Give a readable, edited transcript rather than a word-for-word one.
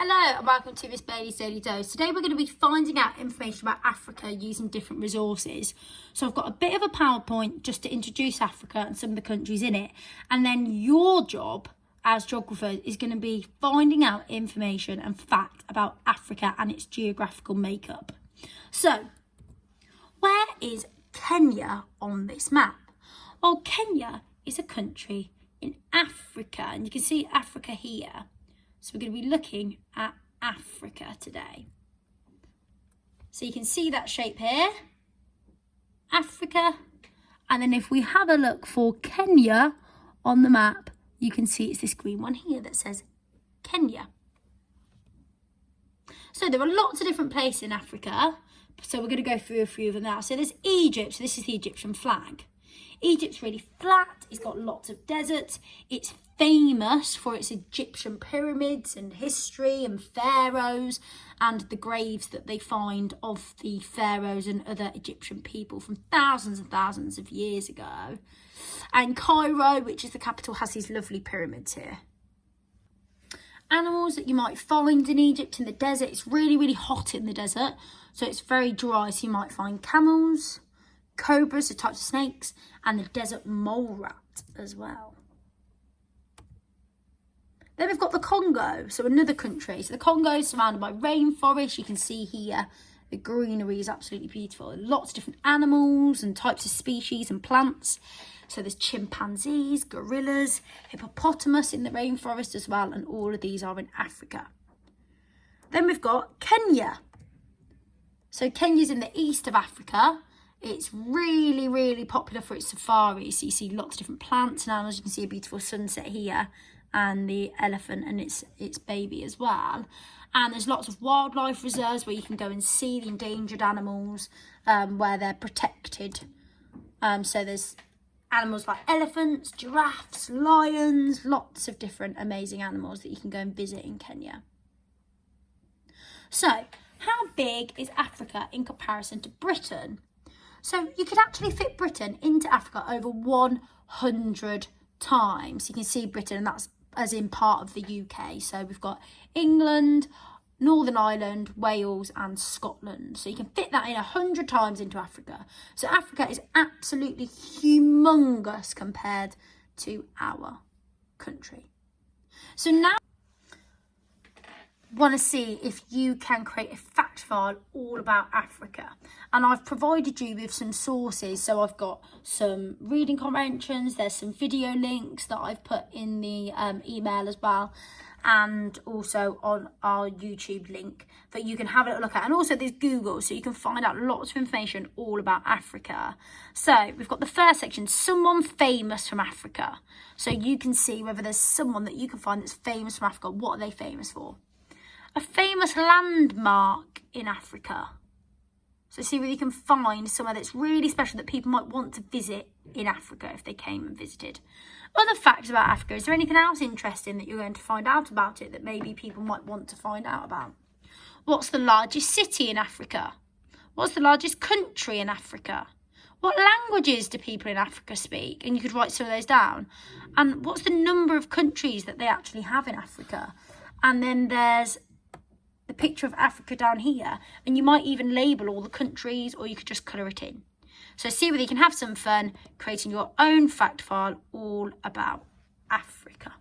Hello and welcome to Miss Bailey's Daily Dose. Today we're going to be finding out information about Africa using different resources. So I've got a bit of a PowerPoint just to introduce Africa and some of the countries in it. And then your job as geographers is going to be finding out information and fact about Africa and its geographical makeup. So, where is Kenya on this map? Well, Kenya is a country in Africa, and you can see Africa here. So we're going to be looking at Africa today. So you can see that shape here, Africa. And then if we have a look for Kenya on the map, you can see it's this green one here that says Kenya. So there are lots of different places in Africa. So we're going to go through a few of them now. So there's Egypt. So this is the Egyptian flag. Egypt's really flat, it's got lots of deserts, it's famous for its Egyptian pyramids and history and pharaohs and the graves that they find of the pharaohs and other Egyptian people from thousands and thousands of years ago. And Cairo, which is the capital, has these lovely pyramids here. Animals that you might find in Egypt in the desert, it's really hot in the desert, so it's very dry, so you might find camels, cobras, the types of snakes, and the desert mole rat as well. Then we've got the Congo, so another country. So the Congo is surrounded by rainforest. You can see here the greenery is absolutely beautiful. Lots of different animals and types of species and plants. So there's chimpanzees, gorillas, hippopotamus in the rainforest as well, and all of these are in Africa. Then we've got Kenya. So Kenya's in the east of Africa. It's really popular for its safaris. So you see lots of different plants and animals. You can see a beautiful sunset here and the elephant and its baby as well. And there's lots of wildlife reserves where you can go and see the endangered animals where they're protected. So there's animals like elephants, giraffes, lions, lots of different amazing animals that you can go and visit in Kenya. So how big is Africa in comparison to Britain? So you could actually fit Britain into Africa over 100 times. You can see Britain, and that's as in part of the UK. So we've got England, Northern Ireland, Wales and Scotland. So you can fit that in 100 times into Africa. So Africa is absolutely humongous compared to our country. So now want to see if you can create a fact file all about Africa, and I've provided you with some sources. So I've got some reading comprehensions, there's some video links that I've put in the email as well, and also on our YouTube link that you can have a look at. And also there's Google, so you can find out lots of information all about Africa. So we've got the first section, someone famous from Africa. So you can see whether there's someone that you can find that's famous from Africa. What are they famous for? A famous landmark in Africa. So see whether you can find somewhere that's really special that people might want to visit in Africa if they came and visited. Other facts about Africa. Is there anything else interesting that you're going to find out about it that maybe people might want to find out about? What's the largest city in Africa? What's the largest country in Africa? What languages do people in Africa speak? And you could write some of those down. And what's the number of countries that they actually have in Africa? And then there's the picture of Africa down here, and you might even label all the countries, or you could just colour it in. So see whether you can have some fun creating your own fact file all about Africa.